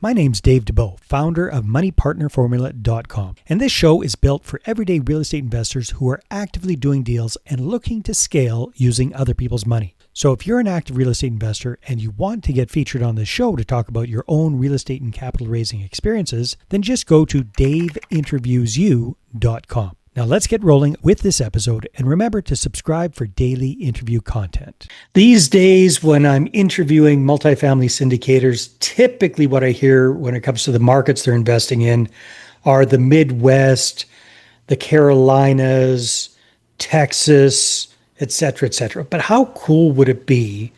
My name's Dave DeBow, founder of MoneyPartnerFormula.com, and this show is built for everyday real estate investors who are actively doing deals and looking to scale using other people's money. So if you're an active real estate investor and you want to get featured on this show to talk about your own real estate and capital raising experiences, then just go to daveinterviewyou.com. Now let's get rolling with this episode, and remember to subscribe for daily interview content. These days, when I'm interviewing multifamily syndicators, typically what I hear when it comes to the markets they're investing in are the Midwest, the Carolinas, Texas, etc., etc. But how cool would it be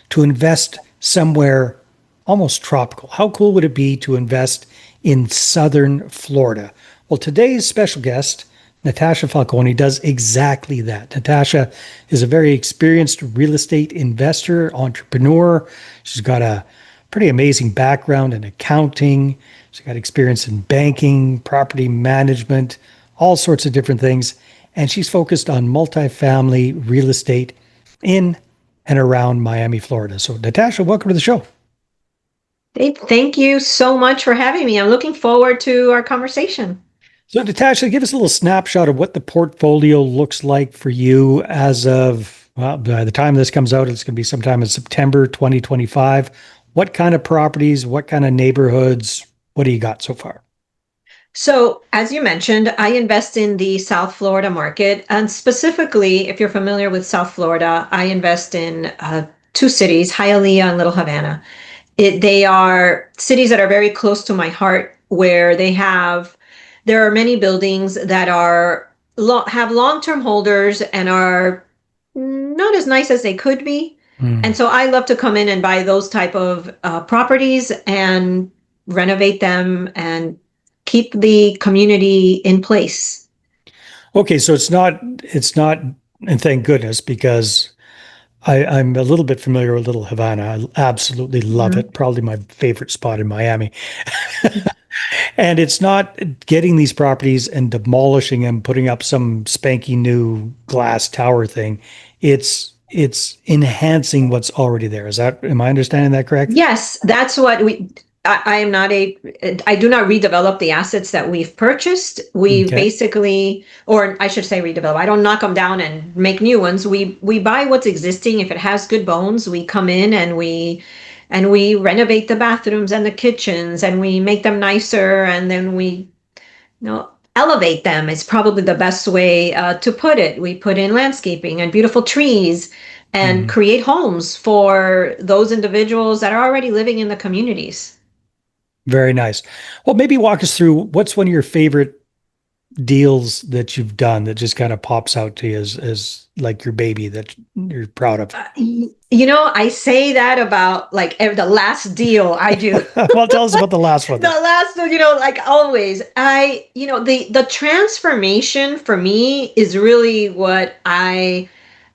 to invest somewhere almost tropical? How cool would it be to invest in southern Florida? Well, today's special guest, Natasha Falconi, does exactly that. Natasha is a very experienced real estate investor, entrepreneur. She's got a pretty amazing background in accounting. She's got experience in banking, property management, all sorts of different things. And she's focused on multifamily real estate in and around Miami, Florida. So Natasha, welcome to the show. Dave, thank you so much for having me. I'm looking forward to our conversation. So Natasha, give us a little snapshot of what the portfolio looks like for you as of, well, by the time this comes out, it's going to be sometime in September 2025. What kind of properties, what kind of neighborhoods, what do you got so far? So, as you mentioned, I invest in the South Florida market. And specifically, if you're familiar with South Florida, I invest in two cities, Hialeah and Little Havana. They are cities that are very close to my heart, where there are many buildings that have long-term holders and are not as nice as they could be. And so I love to come in and buy those type of properties and renovate them and keep the community in place. Okay, so it's not, and thank goodness, because I'm a little bit familiar with Little Havana. I absolutely love it. Probably my favorite spot in Miami. And it's not getting these properties and demolishing them, putting up some spanky new glass tower thing. It's enhancing what's already there. Am I understanding that correct? Yes, that's what I do not redevelop the assets that we've purchased. We basically, or I should say redevelop. I don't knock them down and make new ones. We buy what's existing. If it has good bones, we come in and we renovate the bathrooms and the kitchens, and we make them nicer, and then we elevate them is probably the best way to put it. We put in landscaping and beautiful trees and create homes for those individuals that are already living in the communities. Very nice. Well, maybe walk us through what's one of your favorite deals that you've done that just kind of pops out to you as like your baby that you're proud of. I say that about like the last deal I do. Well, tell us about the last one. The last one, like always, the transformation for me is really what I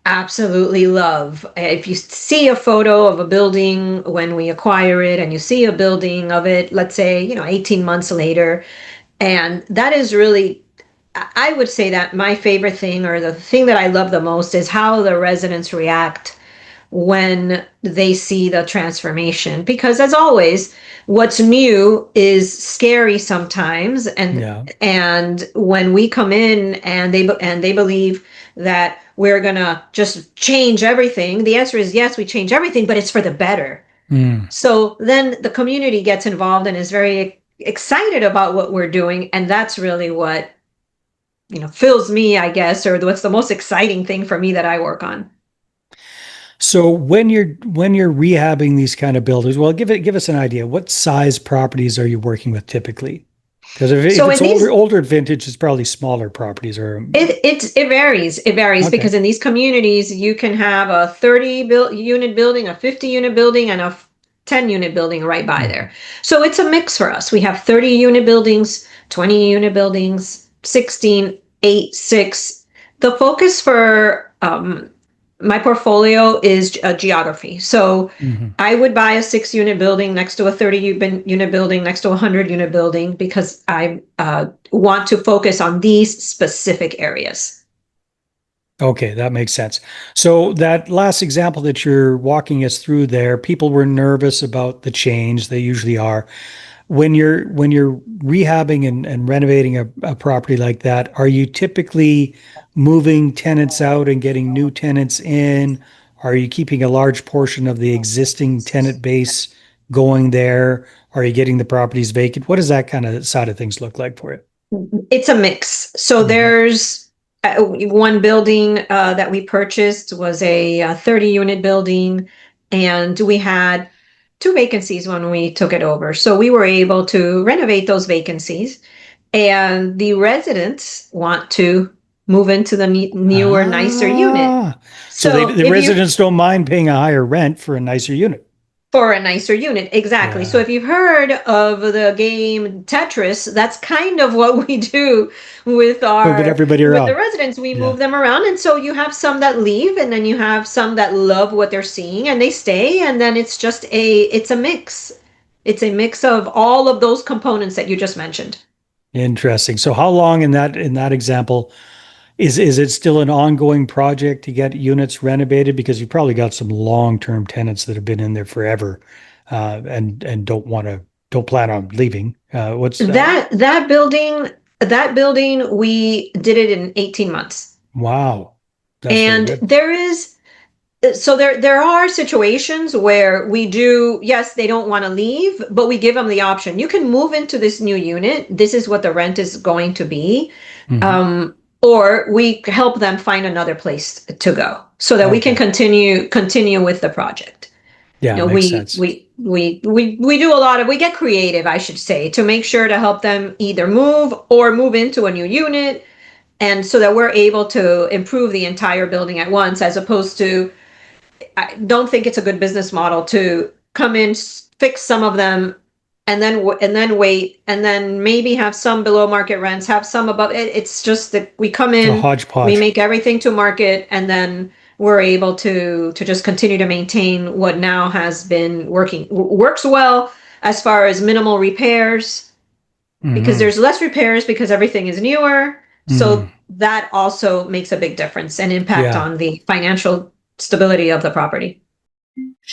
absolutely love. If you see a photo of a building when we acquire it, and you see a building of it, let's say, 18 months later, and that is really, I would say that my favorite thing, or the thing that I love the most, is how the residents react when they see the transformation. Because as always, what's new is scary sometimes, and when we come in and they believe that we're gonna just change everything, the answer is yes, we change everything, but it's for the better. So then the community gets involved and is very excited about what we're doing, and that's really what fills me, I guess, or what's the most exciting thing for me that I work on. So when you're rehabbing these kind of buildings, well, give us an idea. What size properties are you working with typically? Because if it's older vintage, it's probably smaller properties. Or it varies. It varies because in these communities, you can have a 30-unit building, a 50-unit building, and a 10-unit building right by there. So it's a mix for us. We have 30-unit buildings, 20-unit buildings, 16, 8, 6. The focus for my portfolio is geography. So I would buy a 6-unit building next to a 30-unit building, next to a 100-unit building, because I want to focus on these specific areas. Okay, that makes sense. So that last example that you're walking us through there, people were nervous about the change. They usually are. when you're rehabbing and renovating a property like that, are you typically moving tenants out and getting new tenants in? Are you keeping a large portion of the existing tenant base going there? Are you getting the properties vacant? What does that kind of side of things look like for you? It's a mix. So Mhm. there's one building that we purchased was a 30 unit building, and we had two vacancies when we took it over. So we were able to renovate those vacancies, and the residents want to move into the newer, nicer unit. Ah, so So the if you residents don't mind paying a higher rent for a nicer unit. For a nicer unit, exactly. So Yeah. if you've heard of the game Tetris, that's kind of what we do with Moving our everybody with the around. residents. We Yeah. move them around, and so you have some that leave, and then you have some that love what they're seeing and they stay, and then it's a mix. It's a mix of all of those components that you just mentioned. Interesting. So how long in that example is it still an ongoing project to get units renovated? Because you've probably got some long-term tenants that have been in there forever, and don't plan on leaving. What's That building, we did it in 18 months. wow, that's very And good. there are situations where we do, yes, they don't want to leave, but we give them the option. You can move into this new unit. This is what the rent is going to be. Hmm. Or we help them find another place to go so that we can Okay. continue with the project. Yeah, You know, makes sense. we do a lot of, we get creative, I should say, to make sure to help them either move or move into a new unit, and so that we're able to improve the entire building at once, as opposed to, I don't think it's a good business model to come in, fix some of them, and then wait, and then maybe have some below market rents, have some above. It's just that we come It's a in, we hodgepodge. make everything to market, and then we're able to just continue to maintain what now has been works well, as far as minimal repairs, because Hmm. there's less repairs because everything is newer. Mm. So that also makes a big difference and impact Yeah. on the financial stability of the property.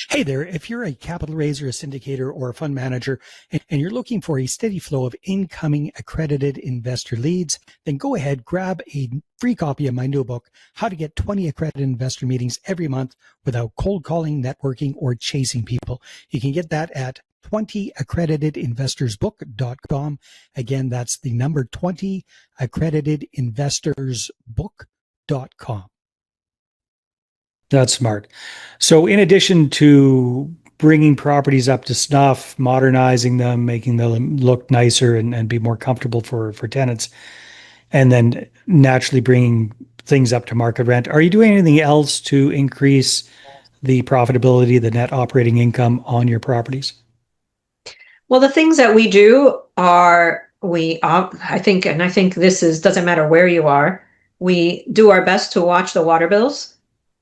Hey there, if you're a capital raiser, a syndicator, or a fund manager, and you're looking for a steady flow of incoming accredited investor leads, then go ahead, grab a free copy of my new book, How to Get 20 Accredited Investor Meetings Every Month Without Cold Calling, Networking, or Chasing People. You can get that at 20accreditedinvestorsbook.com. Again, that's the number 20accreditedinvestorsbook.com. That's smart. So, in addition to bringing properties up to snuff, modernizing them, making them look nicer and be more comfortable for tenants, and then naturally bringing things up to market rent, are you doing anything else to increase the profitability, the net operating income on your properties? Well, the things that we do are, I think this is, doesn't matter where you are. We do our best to watch the water bills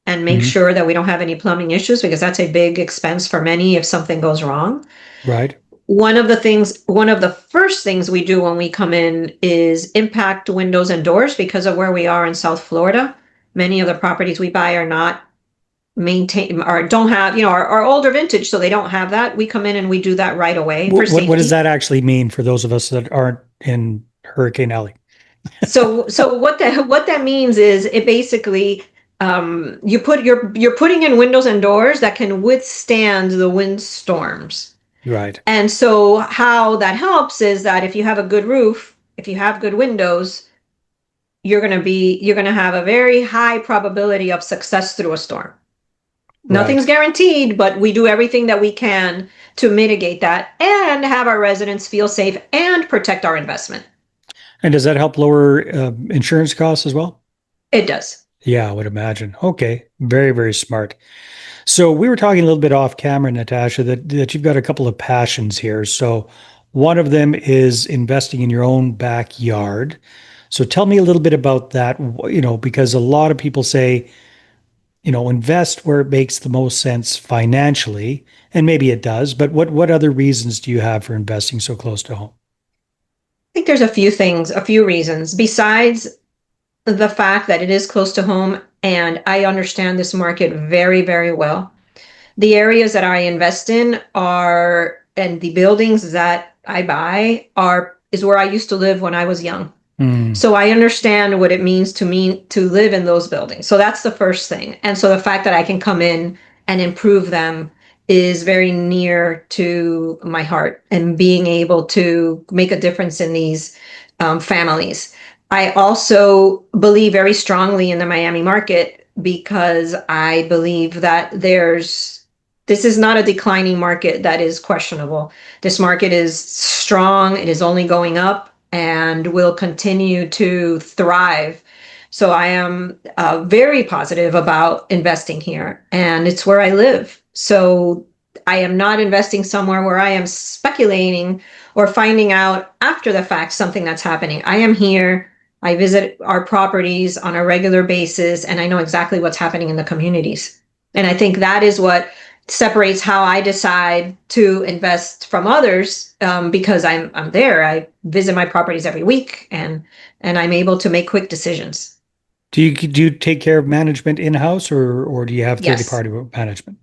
and make Mhm. sure that we don't have any plumbing issues, because that's a big expense for many if something goes wrong. Right. One of the first things we do when we come in is impact windows and doors, because of where we are in South Florida. Many of the properties we buy are not maintain, or don't have, are older vintage, so they don't have that. We come in and we do that right away for What does safety. that actually mean for those of us that aren't in Hurricane Alley? So what that means is, it basically, you're putting in windows and doors that can withstand the windstorms. Right. And so how that helps is that if you have a good roof, if you have good windows, you're going to have a very high probability of success through a storm. Nothing's Right. guaranteed, but we do everything that we can to mitigate that and have our residents feel safe and protect our investment. And does that help lower insurance costs as well? It does. Yeah, I would imagine. Okay. Very, very smart. So we were talking a little bit off camera, Natasha, that you've got a couple of passions here. So one of them is investing in your own backyard. So tell me a little bit about that, because a lot of people say, invest where it makes the most sense financially, and maybe it does, but what other reasons do you have for investing so close to home? I think there's a few reasons besides the fact that it is close to home and I understand this market very, very well. The areas that I invest in are, and the buildings that I buy is where I used to live when I was young. Mm. So I understand what it means to live in those buildings. So that's the first thing. And so the fact that I can come in and improve them is very near to my heart, and being able to make a difference in these families. I also believe very strongly in the Miami market, because I believe that this is not a declining market that is questionable. This market is strong. It is only going up and will continue to thrive. So I am very positive about investing here, and it's where I live. So I am not investing somewhere where I am speculating or finding out after the fact something that's happening. I am here. I visit our properties on a regular basis, and I know exactly what's happening in the communities. And I think that is what separates how I decide to invest from others, because I'm there. I visit my properties every week, and I'm able to make quick decisions. Do you take care of management in-house, or do you have Yes. third-party management?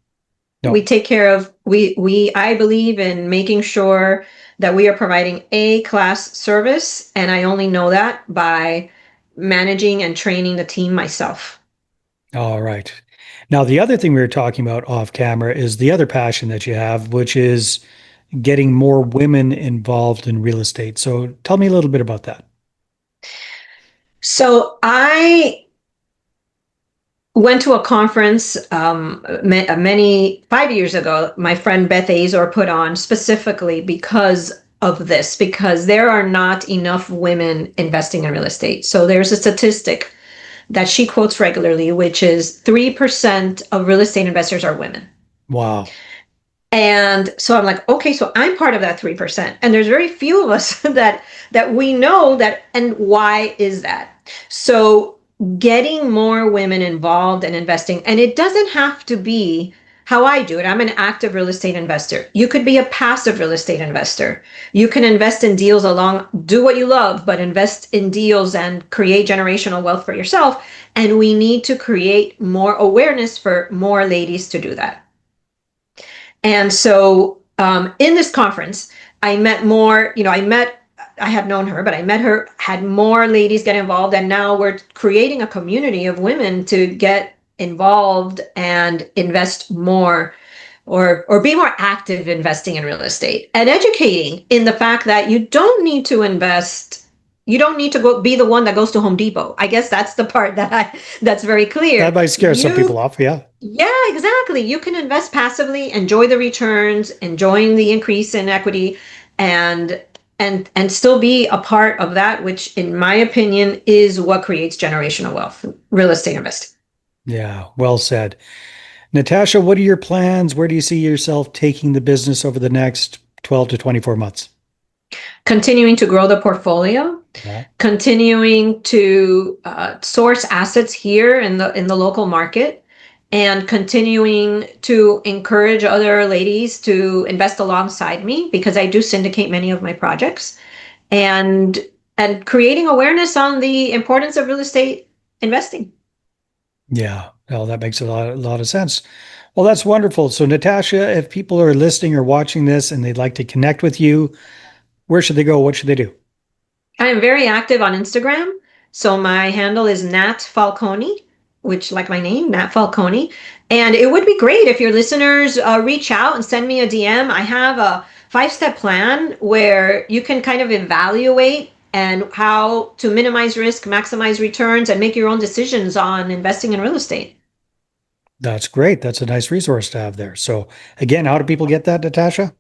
We No. take care of we I believe in making sure that we are providing A class service, and I only know that by managing and training the team myself. All right. Now, the other thing we were talking about off camera is the other passion that you have, which is getting more women involved in real estate. So tell me a little bit about that. So I went to a conference many 5 years ago. My friend Beth Azor put on specifically because of this, because there are not enough women investing in real estate. So there's a statistic that she quotes regularly, which is 3% of real estate investors are women. Wow. And so I'm like, okay, so I'm part of that 3%. And there's very few of us that we know that. And why is that? So getting more women involved in investing, and it doesn't have to be how I do it. I'm an active real estate investor. You could be a passive real estate investor. You can invest in deals do what you love, but invest in deals and create generational wealth for yourself. And we need to create more awareness for more ladies to do that. And so in this conference, I met more, I had known her, but I met her, had more ladies get involved. And now we're creating a community of women to get involved and invest more, or be more active investing in real estate, and educating in the fact that you don't need to invest. You don't need to go be the one that goes to Home Depot. I guess that's the part that's very That clear. might scare some people off. Yeah. Yeah, exactly. You can invest passively, enjoy the returns, enjoying the increase in equity, and still be a part of that, which in my opinion is what creates generational wealth, real estate investing. Yeah. Well said. Natasha, what are your plans? Where do you see yourself taking the business over the next 12 to 24 months? Continuing to grow the portfolio, Yeah. continuing to source assets here in the local market, and continuing to encourage other ladies to invest alongside me, because I do syndicate many of my projects, and creating awareness on the importance of real estate investing. Yeah. Well, that makes a lot of sense. Well, that's wonderful. So, Natasha, if people are listening or watching this and they'd like to connect with you, where should they go? What should they do? I am very active on Instagram. So my handle is Nat Falconi, which, like my name, Nat Falconi. And it would be great if your listeners reach out and send me a DM. I have a 5-step plan where you can kind of evaluate and how to minimize risk, maximize returns, and make your own decisions on investing in real estate. That's great. That's a nice resource to have there. So, again, how do people get that, Natasha?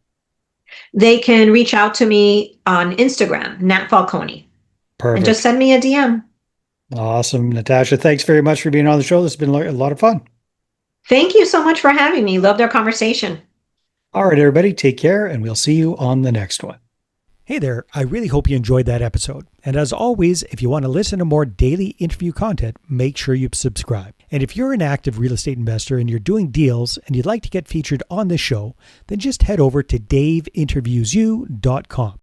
They can reach out to me on Instagram, Nat Falconi, and just Perfect. send me a DM. Awesome. Natasha, thanks very much for being on the show. This has been a lot of fun. Thank you so much for having me. Loved our conversation. All right, everybody, take care, and we'll see you on the next one. Hey there. I really hope you enjoyed that episode. And as always, if you want to listen to more daily interview content, make sure you subscribe. And if you're an active real estate investor and you're doing deals and you'd like to get featured on this show, then just head over to daveinterviewsyou.com.